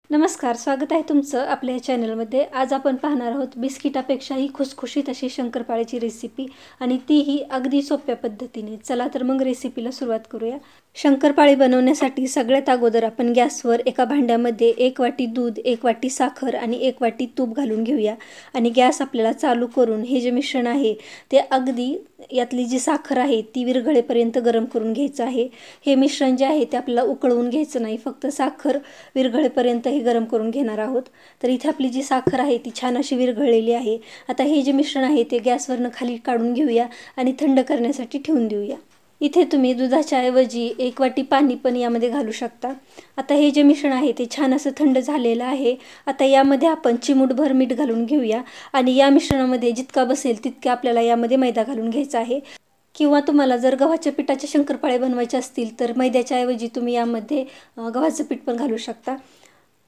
नमस्कार, स्वागत आहे तुमचं आपल्या या चॅनलमध्ये। आज आपण पाहणार आहोत बिस्किटापेक्षाही खुसखुशीत अशी शंकरपाळ्याची रेसिपी आणि तीही अगदी सोप्या पद्धतीने। चला तर मग रेसिपीला सुरुवात करूया। शंकरपाळी बनवण्यासाठी सगळ्यात अगोदर आपण गॅसवर एका भांड्यामध्ये 1 वाटी दूध, 1 वाटी साखर आणि 1 वाटी तूप घालून घेऊया आणि गॅस आपल्याला चालू करून हे जे मिश्रण आहे ते अगदी यातली जी साखर आहे ती विरघळेपर्यंत गरम करून घ्यायचं आहे। हे मिश्रण जे आहे ते आपल्याला उकळवून घ्यायचं नाही, फक्त साखर विरघळेपर्यंत हे गरम करून घेणार आहोत। तर इथे आपली जी साखर आहे ती छान अशी विरघळलेली आहे। आता हे जे मिश्रण आहे ते गॅसवरनं खाली काढून घेऊया आणि थंड करण्यासाठी ठेवून देऊया। इथे तुम्ही दुधाच्या ऐवजी 1 वाटी पाणी पण यामध्ये घालू शकता। आता हे जे मिश्रण आहे ते छान असं थंड झालेलं आहे। आता यामध्ये आपण चिमूटभर मीठ घालून घेऊया आणि या मिश्रणामध्ये जितका बसेल तितका आपल्याला यामध्ये मैदा घालून घ्यायचा आहे। किंवा तुम्हाला जर गव्हाच्या पिठाचे शंकरपाळे बनवायचे असतील तर मैद्याच्या ऐवजी तुम्ही यामध्ये गव्हाचं पीठ पण घालू शकता।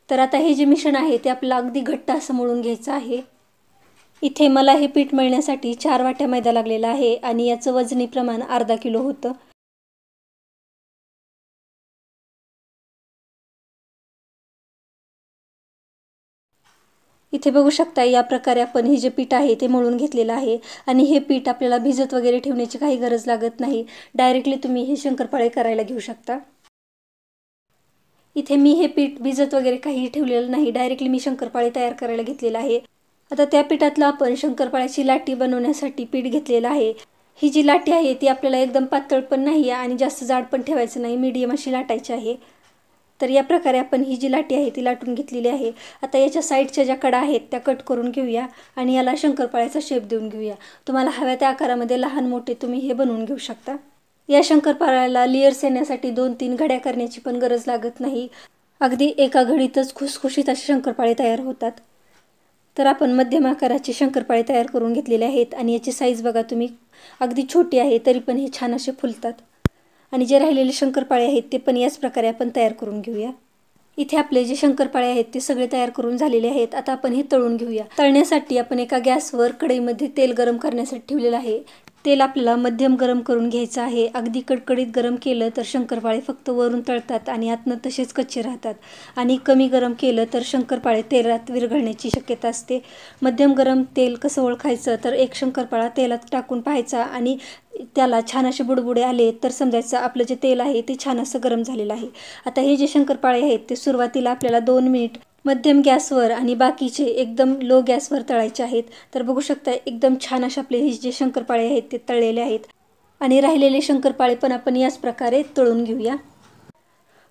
तर आता हे जे मिश्रण आहे ते आपल्याला अगदी घट्ट असं मळून घ्यायचं आहे। इथे मला हे पीठ मळण्यासाठी 4 वाट्या मैदा लागलेला आहे आणि याचं वजनी प्रमाण अर्धा किलो होतं। इथे बघू शकता या प्रकारे आपण हे जे पीठ आहे ते मळून घेतलेलं आहे आणि हे पीठ आपल्याला भिजत वगैरे ठेवण्याची काही गरज लागत नाही। डायरेक्टली तुम्ही हे शंकरपाळे करायला घेऊ शकता। इथे मी हे पीठ भिजत वगैरे काही ठेवलेलं नाही, डायरेक्टली मी शंकरपाळे तयार करायला घेतलेला आहे। आता त्या पिठातलं आपण शंकरपाळ्याची लाटी बनवण्यासाठी पीठ घेतलेलं आहे। ही जी लाटी आहे ती आपल्याला एकदम पातळ पण नाही आणि जास्त जाड पण ठेवायचं नाही, मीडियम अशी लाटायची आहे। तर या प्रकारे आपण ही जी लाटी आहे ती लाटून घेतलेली आहे। आता याच्या साईडच्या ज्या कडा आहेत त्या कट करून घेऊया आणि याला शंकरपाळ्याचा शेप देऊन घेऊया। तुम्हाला हव्या त्या आकारामध्ये लहान मोठे तुम्ही हे बनवून घेऊ शकता। या शंकरपाळ्याला लेयर्स येण्यासाठी 2-3 घड्या करण्याची पण गरज लागत नाही, अगदी एका घडीतच खुसखुशीत असे शंकरपाळे तयार होतात। तर आपण मध्यम आकाराचे शंकरपाळे तयार करून घेतलेले आहेत आणि याची साईज बघा तुम्ही, अगदी छोटी आहे तरी पण हे छान असे फुलतात। आणि जे राहिलेले शंकरपाळे आहेत ते पण याच प्रकारे आपण तयार करून घेऊया। इथे आपले जे शंकरपाळे आहेत ते सगळे तयार करून झालेले आहेत। आता आपण हे तळून घेऊया। तळण्यासाठी आपण एका गॅसवर कढईमध्ये तेल गरम करण्यासाठी ठेवलेलं आहे। तेल आपल्याला मध्यम गरम करून घ्यायचं आहे। अगदी कडकडीत गरम केलं तर शंकरपाळे फक्त वरून तळतात आणि आतनं तसेच कच्चे राहतात आणि कमी गरम केलं तर शंकरपाळे तेलात विरघळण्याची शक्यता असते। मध्यम गरम तेल कसं ओळखायचं तर एक शंकरपाळा तेलात टाकून पाहायचा आणि त्याला छान असे बुडबुडे आले तर समजायचं आपलं जे तेल आहे ते छान असं गरम झालेलं आहे। आता हे जे शंकरपाळे आहेत ते सुरुवातीला आपल्याला 2 मिनिट मध्यम गॅसवर आणि बाकीचे एकदम लो गॅसवर तळायचे आहेत। तर बघू शकता एकदम छान असे आपले हे जे शंकरपाळे आहेत ते तळलेले आहेत आणि राहिलेले शंकरपाळे पण आपण याच प्रकारे तळून घेऊया।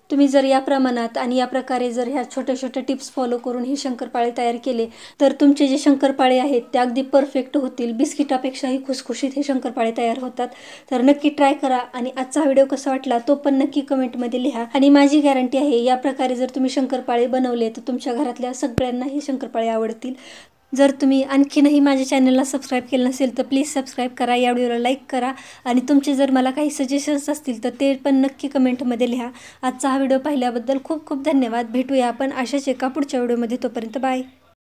तुम्ही जर या प्रमाणात आणि या प्रकारे जर ह्या छोट्या छोट्या टिप्स फॉलो करून हे शंकरपाळे तयार केले तर तुमचे जे शंकरपाळे आहेत ते अगदी परफेक्ट होतील। बिस्किटापेक्षाही खुसखुशीत हे शंकरपाळे तयार होतात। तर नक्की ट्राय करा आणि आजचा व्हिडिओ कसा वाटला तो पण नक्की कमेंटमध्ये लिहा आणि माझी गॅरंटी आहे या प्रकारे जर तुम्ही शंकरपाळे बनवले तर तुमच्या घरातल्या सगळ्यांना हे शंकरपाळे आवडतील। जर तुम्ही आणखीनही माझ्या चॅनलला सबस्क्राईब केलं नसेल तर प्लीज सबस्क्राईब करा, या व्हिडिओला लाईक करा आणि तुमचे जर मला काही सजेशन्स असतील तर ते पण नक्की कमेंटमध्ये लिहा। आजचा हा व्हिडिओ पाहिल्याबद्दल खूप खूप धन्यवाद। भेटूया आपण अशाच एका पुढच्या व्हिडिओमध्ये, तोपर्यंत बाय।